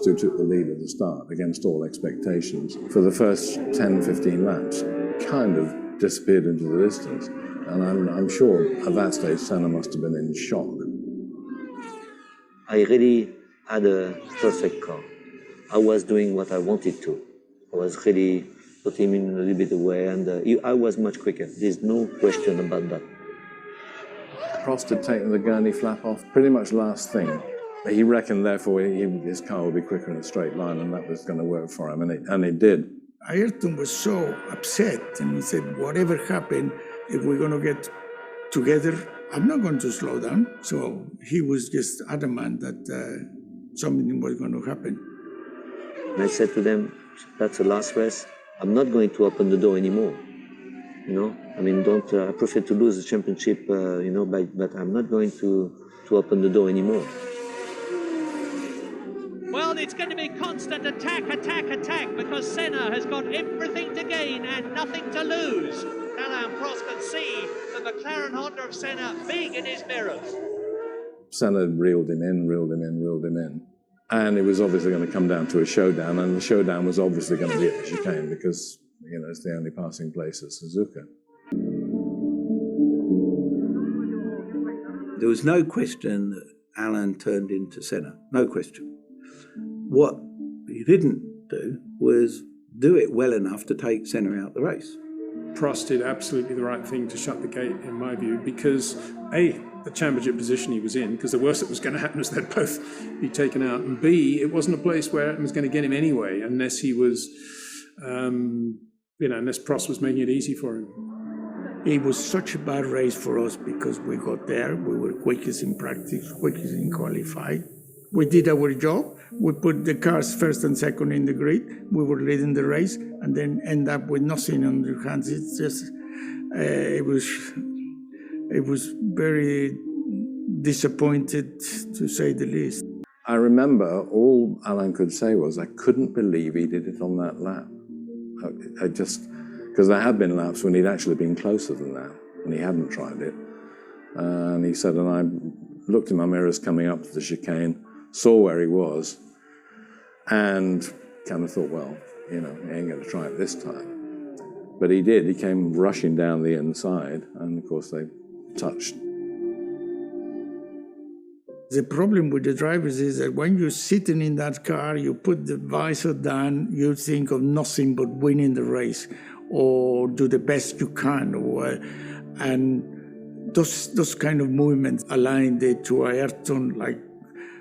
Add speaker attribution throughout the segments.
Speaker 1: Prost, who took the lead at the start against all expectations, for the first 10, 15 laps, kind of disappeared into the distance. And I'm sure at that stage, Senna must have been in shock.
Speaker 2: I really had a perfect car. I was doing what I wanted to. I was really put him in a little bit away, and I was much quicker. There's no question about that.
Speaker 1: Prost had taken the gurney flap off pretty much last thing. He reckoned, therefore, his car would be quicker in a straight line, and that was going to work for him, and it did.
Speaker 3: Ayrton was so upset, and he said, whatever happened, if we're going to get together, I'm not going to slow down. So he was just adamant that something was going to happen.
Speaker 2: And I said to them, that's the last race. I'm not going to open the door anymore. You know, I mean, I prefer to lose the championship, you know, but I'm not going to open the door anymore.
Speaker 4: Well, it's going to be constant attack, because Senna has got everything to gain and nothing to lose. Alain Prost can see the McLaren Honda of Senna big in his mirrors.
Speaker 1: Senna reeled him in. And it was obviously going to come down to a showdown, and the showdown was obviously going to be at the chicane because, you know, it's the only passing place at Suzuka.
Speaker 5: There was no question that Alain turned into Senna, no question. What he didn't do was do it well enough to take Senna out the race.
Speaker 6: Prost did absolutely the right thing to shut the gate, in my view, because A, the championship position he was in, because the worst that was going to happen was they'd both be taken out, and B, it wasn't a place where it was going to get him anyway, unless he was, unless Prost was making it easy for him.
Speaker 3: It was such a bad race for us because we got there, we were quickest in practice, quickest in qualify. We did our job. We put the cars first and second in the grid. We were leading the race, and then end up with nothing on your hands. It's just, it was very disappointed, to say the least.
Speaker 1: I remember all Alain could say was, I couldn't believe he did it on that lap. I just, because there had been laps when he'd actually been closer than that, and he hadn't tried it. And he said, and I looked in my mirrors coming up to the chicane, saw where he was, and kind of thought, well, you know, he ain't going to try it this time. But he did. He came rushing down the inside, and of course they touched.
Speaker 3: The problem with the drivers is that when you're sitting in that car, you put the visor down, you think of nothing but winning the race or do the best you can. And those kind of movements Alain did to Ayrton, like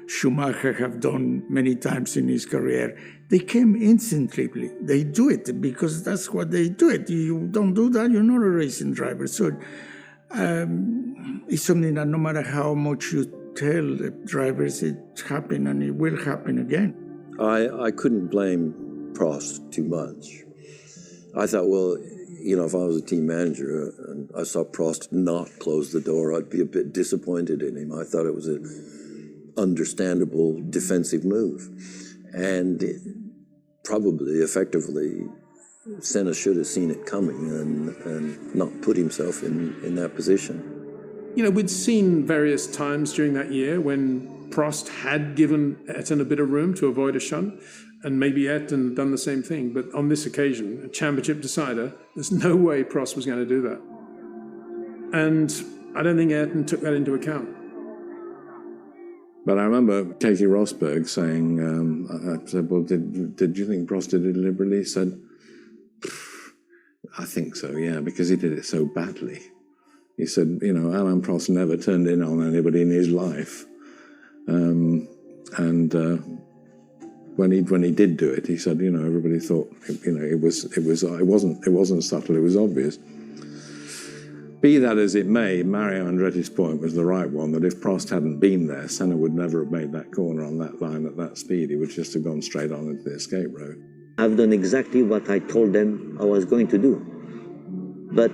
Speaker 3: Schumacher have done many times in his career, they came instantly. They do it because that's what they do it. You don't do that, you're not a racing driver. So it's something that no matter how much you tell the drivers, it happened and it will happen again.
Speaker 7: I couldn't blame Prost too much. I thought, well, you know, if I was a team manager and I saw Prost not close the door, I'd be a bit disappointed in him. I thought it was an understandable defensive move. And probably, effectively, Senna should have seen it coming and not put himself in that position.
Speaker 6: You know, we'd seen various times during that year when Prost had given Ayrton a bit of room to avoid a shunt, and maybe Ayrton had done the same thing. But on this occasion, a championship decider, there's no way Prost was going to do that. And I don't think Ayrton took that into account.
Speaker 1: But I remember Katie Rosberg saying, I said, well, did you think Prost did it deliberately? He said, I think so, yeah, because he did it so badly. He said, you know, Alain Prost never turned in on anybody in his life. When he did do it, he said, you know, everybody thought, you know, it wasn't subtle, it was obvious. Be that as it may, Mario Andretti's point was the right one, that if Prost hadn't been there, Senna would never have made that corner on that line at that speed. He would just have gone straight on into the escape road.
Speaker 2: I've done exactly what I told them I was going to do. But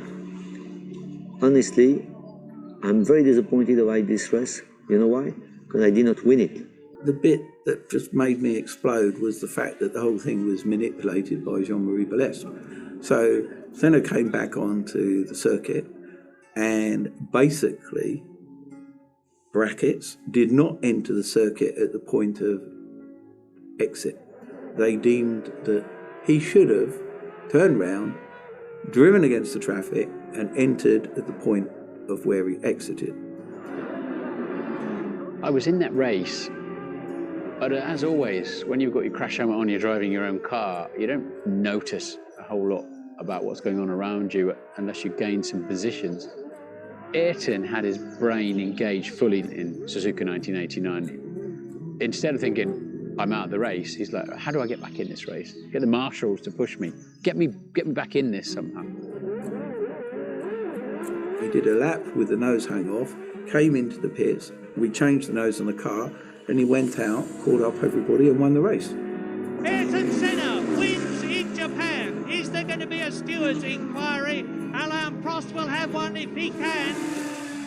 Speaker 2: honestly, I'm very disappointed about this race. You know why? Because I did not win it.
Speaker 5: The bit that just made me explode was the fact that the whole thing was manipulated by Jean-Marie Balestre. So Senna came back onto the circuit and basically, brackets, did not enter the circuit at the point of exit. They deemed that he should have turned round, driven against the traffic, and entered at the point of where he exited.
Speaker 8: I was in that race, but as always, when you've got your crash helmet on, you're driving your own car, you don't notice a whole lot about what's going on around you unless you gain some positions. Ayrton had his brain engaged fully in Suzuka 1989. Instead of thinking, I'm out of the race, he's like, how do I get back in this race? Get the marshals to push me. Get me back in this somehow.
Speaker 5: He did a lap with the nose hung off, came into the pits, we changed the nose on the car, and he went out, called up everybody and won the race.
Speaker 4: Ayrton Senna wins in Japan. Is there going to be a stewards' inquiry? Alain Prost will have one if he can.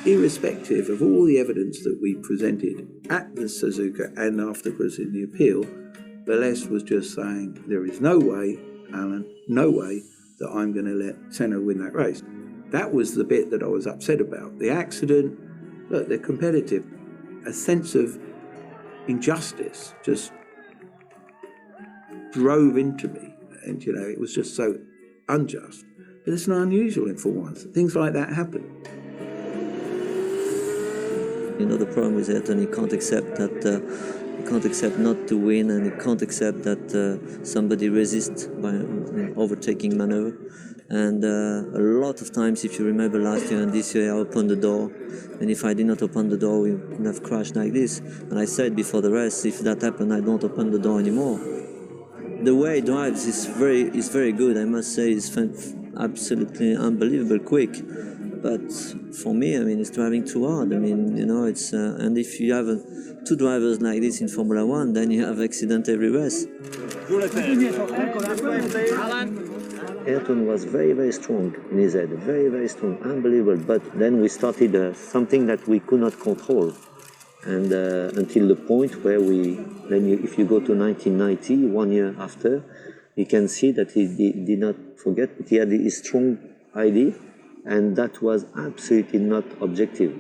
Speaker 5: Irrespective of all the evidence that we presented at the Suzuka and afterwards in the appeal, Velez was just saying, there is no way, Alan, no way that I'm going to let Senna win that race. That was the bit that I was upset about. The accident, look, they're competitive. A sense of injustice just drove into me. And, you know, it was just so unjust. But it's not unusual in Formula 1. Things like that happen.
Speaker 2: You know, the problem with Ayrton, he can't accept that, he can't accept not to win, and he can't accept that somebody resists by an overtaking maneuver. And a lot of times, if you remember last year and this year, I opened the door, and if I did not open the door, we would have crashed like this. And I said before the race, if that happened, I don't open the door anymore. The way he drives is very good, I must say. It's absolutely unbelievable quick. But for me, I mean, it's driving too hard. I mean, you know, it's and if you have two drivers like this in Formula One, then you have accident every race. Ayrton was very, very strong in his head, very, very strong, unbelievable. But then we started something that we could not control, and until the point where if you go to 1990, 1 year after, you can see that he did not forget, but he had his strong idea. And that was absolutely not objective,